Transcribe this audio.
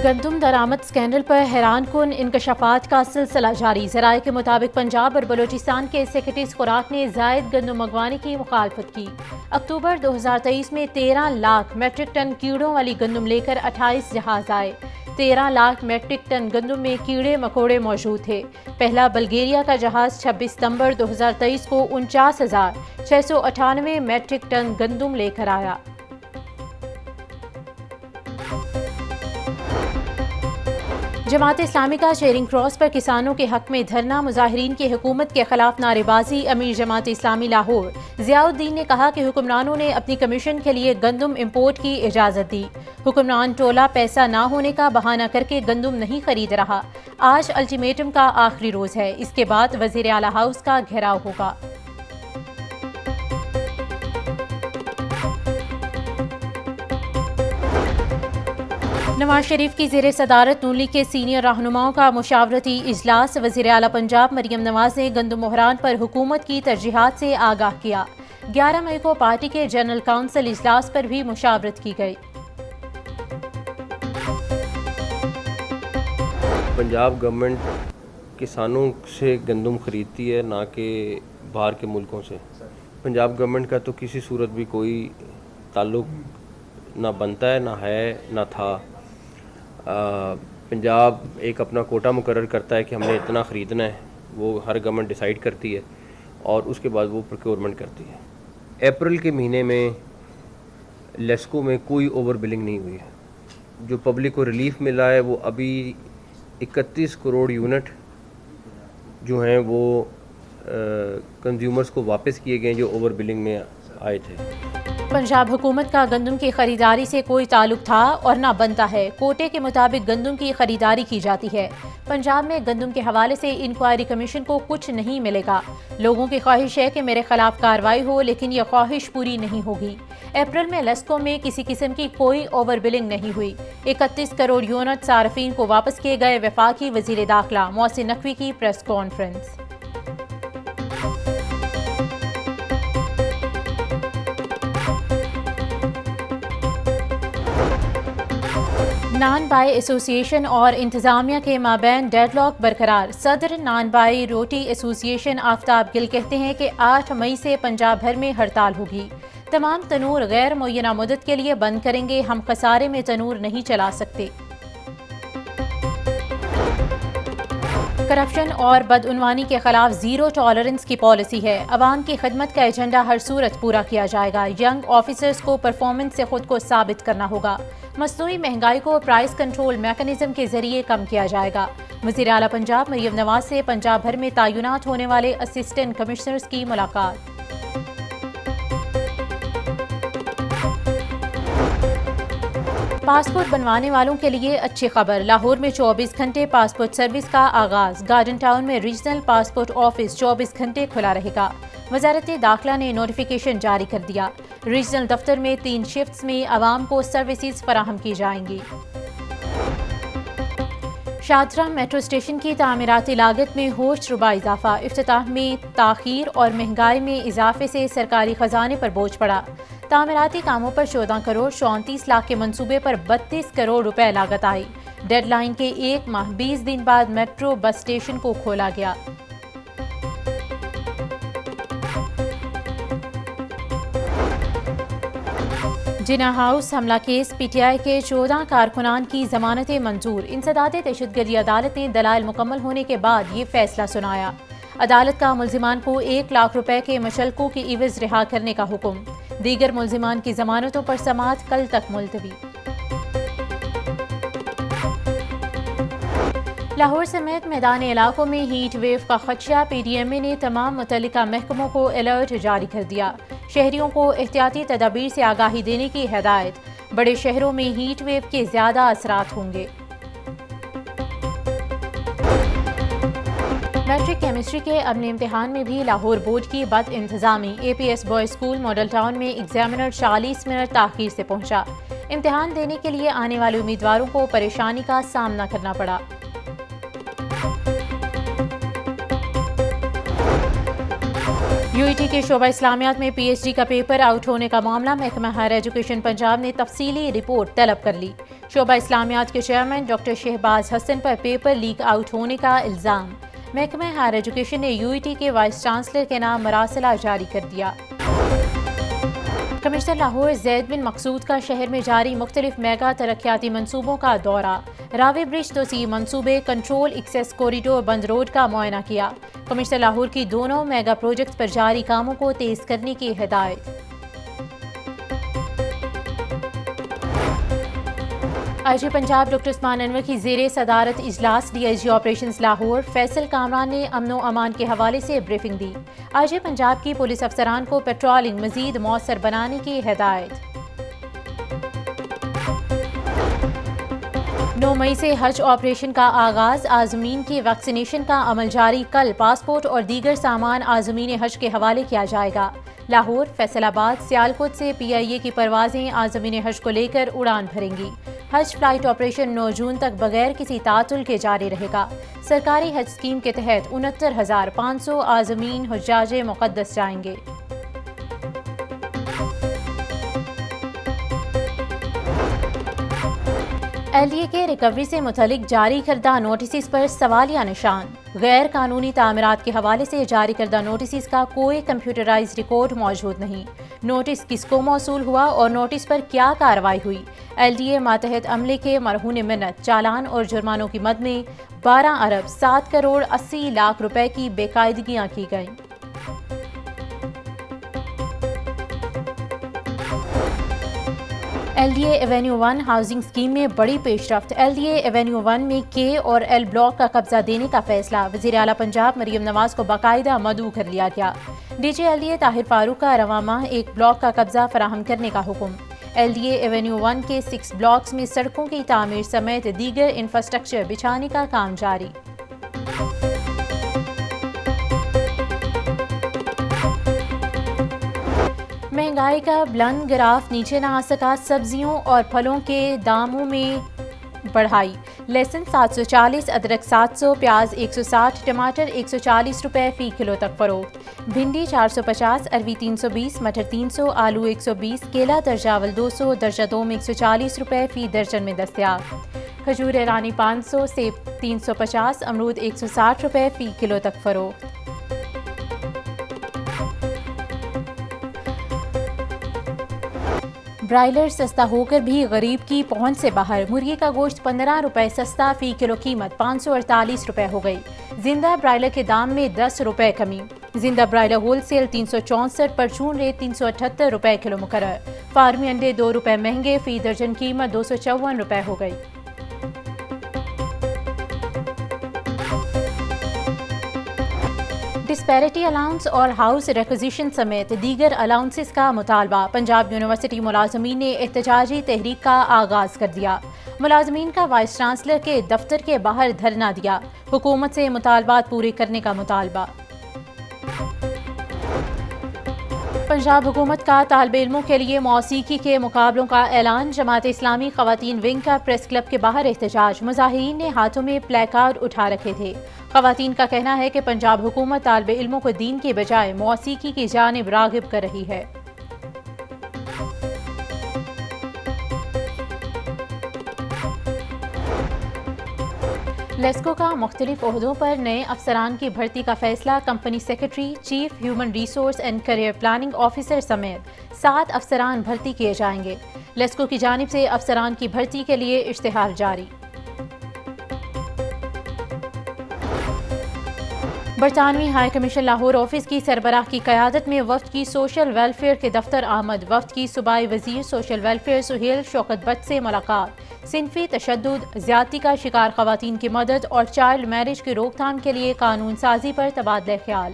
گندم درآمد اسکینڈل پر حیران کن انکشافات کا سلسلہ جاری۔ ذرائع کے مطابق پنجاب اور بلوچستان کے سیکرٹریز خوراک نے زائد گندم منگوانے کی مخالفت کی۔ اکتوبر 2023 میں 13 لاکھ میٹرک ٹن کیڑوں والی گندم لے کر 28 جہاز آئے۔ 13 لاکھ میٹرک ٹن گندم میں کیڑے مکوڑے موجود تھے۔ پہلا بلگیریا کا جہاز 26 ستمبر 2023 کو 49,698 میٹرک ٹن گندم لے کر آیا۔ جماعت اسلامی کا چیرنگ کراس پر کسانوں کے حق میں دھرنا، مظاہرین کی حکومت کے خلاف نعرے بازی۔ امیر جماعت اسلامی لاہور ضیاء الدین نے کہا کہ حکمرانوں نے اپنی کمیشن کے لیے گندم امپورٹ کی اجازت دی۔ حکمران ٹولہ پیسہ نہ ہونے کا بہانہ کر کے گندم نہیں خرید رہا۔ آج الٹیمیٹم کا آخری روز ہے، اس کے بعد وزیر اعلیٰ ہاؤس کا گھیراؤ ہوگا۔ نواز شریف کی زیر صدارت نون لیگ کے سینئر رہنماؤں کا مشاورتی اجلاس۔ وزیر اعلیٰ پنجاب مریم نواز نے گندم بحران پر حکومت کی ترجیحات سے آگاہ کیا۔ 11 مئی کو پارٹی کے جنرل کونسل اجلاس پر بھی مشاورت کی گئی۔ پنجاب گورنمنٹ کسانوں سے گندم خریدتی ہے، نہ کہ باہر کے ملکوں سے۔ پنجاب گورنمنٹ کا تو کسی صورت بھی کوئی تعلق نہ بنتا ہے، نہ ہے، نہ تھا۔ پنجاب ایک اپنا کوٹا مقرر کرتا ہے کہ ہم نے اتنا خریدنا ہے، وہ ہر گورنمنٹ ڈیسائیڈ کرتی ہے اور اس کے بعد وہ پروکیورمنٹ کرتی ہے۔ اپریل کے مہینے میں لیسکو میں کوئی اوور بلنگ نہیں ہوئی ہے۔ جو پبلک کو ریلیف ملا ہے وہ ابھی 31 کروڑ یونٹ جو ہیں وہ کنزیومرز کو واپس کیے گئے جو اوور بلنگ میں آئے تھے۔ پنجاب حکومت کا گندم کی خریداری سے کوئی تعلق تھا اور نہ بنتا ہے۔ کوٹے کے مطابق گندم کی خریداری کی جاتی ہے۔ پنجاب میں گندم کے حوالے سے انکوائری کمیشن کو کچھ نہیں ملے گا۔ لوگوں کی خواہش ہے کہ میرے خلاف کارروائی ہو، لیکن یہ خواہش پوری نہیں ہوگی۔ اپریل میں لیسکو میں کسی قسم کی کوئی اوور بلنگ نہیں ہوئی۔ 31 کروڑ یونٹ صارفین کو واپس کیے گئے۔ وفاقی وزیر داخلہ محسن نقوی کی پریس کانفرنس۔ نان بائی ایسوسی ایشن اور انتظامیہ کے مابین ڈیڈ لاک برقرار۔ صدر نان بائی روٹی ایسوسی ایشن آفتاب گل کہتے ہیں کہ 8 مئی سے پنجاب بھر میں ہڑتال ہوگی۔ تمام تنور غیر معینہ مدت کے لیے بند کریں گے، ہم خسارے میں تنور نہیں چلا سکتے۔ کرپشن اور بدعنوانی کے خلاف زیرو ٹالرنس کی پالیسی ہے۔ عوام کی خدمت کا ایجنڈا ہر صورت پورا کیا جائے گا۔ ینگ آفیسرز کو پرفارمنس سے خود کو ثابت کرنا ہوگا۔ مصنوعی مہنگائی کو پرائس کنٹرول میکانزم کے ذریعے کم کیا جائے گا۔ وزیر اعلیٰ پنجاب مریم نواز سے پنجاب بھر میں تعینات ہونے والے اسسٹنٹ کمشنرز کی ملاقات۔ پاسپورٹ بنوانے والوں کے لیے اچھی خبر۔ لاہور میں 24 گھنٹے پاسپورٹ سروس کا آغاز۔ گارڈن ٹاؤن میں ریجنل پاسپورٹ آفس 24 گھنٹے کھلا رہے گا۔ وزارت داخلہ نے نوٹیفیکیشن جاری کر دیا۔ ریجنل دفتر میں 3 شفٹس میں عوام کو سروسز فراہم کی جائیں گی۔ شاہدرہ میٹرو اسٹیشن کی تعمیراتی لاگت میں ہوش ربا اضافہ۔ افتتاح میں تاخیر اور مہنگائی میں اضافے سے سرکاری خزانے پر بوجھ پڑا۔ تعمیراتی کاموں پر 14 کروڑ 34 لاکھ کے منصوبے پر 32 کروڑ روپے لاگت آئی۔ ڈیڈ لائن کے 1 ماہ 20 دن بعد میٹرو بس اسٹیشن کو کھولا گیا۔ جناح ہاؤس حملہ کیس پی ٹی آئی کے 14 کارکنان کی ضمانتیں منظور۔ انسداد دہشت گردی عدالت نے دلائل مکمل ہونے کے بعد یہ فیصلہ سنایا۔ عدالت کا ملزمان کو 1 لاکھ روپے کے مشلقوں کی عوض رہا کرنے کا حکم۔ دیگر ملزمان کی ضمانتوں پر سماعت کل تک ملتوی۔ لاہور سمیت میدانی علاقوں میں ہیٹ ویو کا خدشہ۔ پی ڈی ایم اے نے تمام متعلقہ محکموں کو الرٹ جاری کر دیا۔ شہریوں کو احتیاطی تدابیر سے آگاہی دینے کی ہدایت۔ بڑے شہروں میں ہیٹ ویو کے زیادہ اثرات ہوں گے۔ میٹرک کیمسٹری کے عملی امتحان میں بھی لاہور بورڈ کی بد انتظامی۔ A P S boys school model town میں ایگزامینر 40 منٹ تاخیر سے پہنچا۔ امتحان دینے کے لیے آنے والے امیدواروں کو پریشانی کا سامنا کرنا پڑا۔ UET کے شعبہ اسلامیات میں PhD کا پیپر آؤٹ ہونے کا معاملہ محکمہ ہائر ایجوکیشن پنجاب نے تفصیلی رپورٹ طلب کر لی۔ شعبہ اسلامیات کے چیئرمین ڈاکٹر شہباز حسن پر پیپر لیک آؤٹ ہونے کا الزام۔ محکمہ ہائر ایجوکیشن نے UET کے وائس چانسلر کے نام مراسلہ جاری کر دیا۔ کمشنر لاہور زید بن مقصود کا شہر میں جاری مختلف میگا ترقیاتی منصوبوں کا دورہ۔ راوی برج توسیع منصوبے، کنٹرول ایکسیس کوریڈور بند روڈ کا معائنہ کیا۔ کمشنر لاہور کی دونوں میگا پروجیکٹس پر جاری کاموں کو تیز کرنے کی ہدایت۔ IG پنجاب ڈاکٹر عثمان انور کی زیر صدارت اجلاس DIG آپریشنز لاہور فیصل کامران نے امن و امان کے حوالے سے بریفنگ دی۔ IG پنجاب کی پولیس افسران کو پیٹرولنگ مزید مؤثر بنانے کی ہدایت۔ 9 مئی سے حج آپریشن کا آغاز، عازمین کی ویکسینیشن کا عمل جاری۔ کل پاسپورٹ اور دیگر سامان عازمین حج کے حوالے کیا جائے گا۔ لاہور، فیصل آباد، سیالکوٹ سے PIA کی پروازیں عازمین حج کو لے کر اڑان بھریں گی۔ حج فلائٹ آپریشن 9 جون تک بغیر کسی تعطل کے جاری رہے گا۔ سرکاری حج اسکیم کے تحت 69,500 عازمین حجاج مقدس جائیں گے۔ LDA کے ریکوری سے متعلق جاری کردہ نوٹسز پر سوالیہ نشان۔ غیر قانونی تعمیرات کے حوالے سے جاری کردہ نوٹسز کا کوئی کمپیوٹرائز ریکارڈ موجود نہیں۔ نوٹس کس کو موصول ہوا اور نوٹس پر کیا کارروائی ہوئی؟ LDA ماتحت عملے کے مرہون منت، چالان اور جرمانوں کی مد میں 12 ارب 7 کروڑ 80 لاکھ روپے کی بے قاعدگیاں کی گئیں۔ LDA ایونیو 1 ہاؤسنگ اسکیم میں بڑی پیش رفت۔ LDA ایونیو 1 میں K اور L بلاک کا قبضہ دینے کا فیصلہ۔ وزیر اعلیٰ پنجاب مریم نواز کو باقاعدہ مدعو کر لیا گیا۔ DG LDA طاہر فاروق کا رواں ماہ ایک بلاک کا قبضہ فراہم کرنے کا حکم۔ LDA ایونیو 1 کے 6 بلاکس میں سڑکوں کی تعمیر سمیت دیگر انفراسٹرکچر بچھانے کا کام جاری۔ مہنگائی کا بلند گراف نیچے نہ آ سکا، سبزیوں اور پھلوں کے داموں میں بڑھائی۔ لہسن 740، ادرک 700، پیاز 160، ٹماٹر 140 روپے فی کلو تک فروخت۔ بھنڈی 450، اروی 320، مٹر 300، آلو 120، کیلا درجہ اول 200، درجہ دوم 140 روپے فی درجن میں دستیاب۔ کھجور ایرانی 500، سیب 350، امرود 160 روپے فی کلو تک فروخت۔ برائلر سستا ہو کر بھی غریب کی پہنچ سے باہر۔ مرغی کا گوشت 15 روپے سستا، فی کلو قیمت 548 روپے ہو گئی۔ زندہ برائلر کے دام میں 10 روپے کمی۔ زندہ برائلر ہول سیل 364، پرچون ریٹ 378 روپے کلو مقرر۔ فارمی انڈے 2 روپے مہنگے، فی درجن قیمت 254 روپے ہو گئی۔ ڈسپیرٹی الاؤنس اور ہاؤس ریکوزیشن سمیت دیگر الاؤنسز کا مطالبہ۔ پنجاب یونیورسٹی ملازمین نے احتجاجی تحریک کا آغاز کر دیا۔ ملازمین کا وائس چانسلر کے دفتر کے باہر دھرنا دیا۔ حکومت سے مطالبات پورے کرنے کا مطالبہ۔ پنجاب حکومت کا طالب علموں کے لیے موسیقی کے مقابلوں کا اعلان۔ جماعت اسلامی خواتین ونگ کا پریس کلب کے باہر احتجاج۔ مظاہرین نے ہاتھوں میں پلے کارڈ اٹھا رکھے تھے۔ خواتین کا کہنا ہے کہ پنجاب حکومت طالب علموں کو دین کی بجائے موسیقی کی جانب راغب کر رہی ہے۔ لیسکو کا مختلف عہدوں پر نئے افسران کی بھرتی کا فیصلہ۔ Company secretary, chief human resource and career planning officer سمیت 7 افسران بھرتی کیے جائیں گے۔ لیسکو کی جانب سے افسران کی بھرتی کے لیے اشتہار جاری۔ برطانوی ہائی کمیشن لاہور آفس کی سربراہ کی قیادت میں وفد کی سوشل ویلفیئر کے دفتر آمد۔ وفد کی صوبائی وزیر social welfare Sohail Shaukat but سے ملاقات۔ صنفی تشدد، زیادتی کا شکار خواتین کی مدد اور چائلڈ میرج کی روک تھام کے لیے قانون سازی پر تبادلہ خیال۔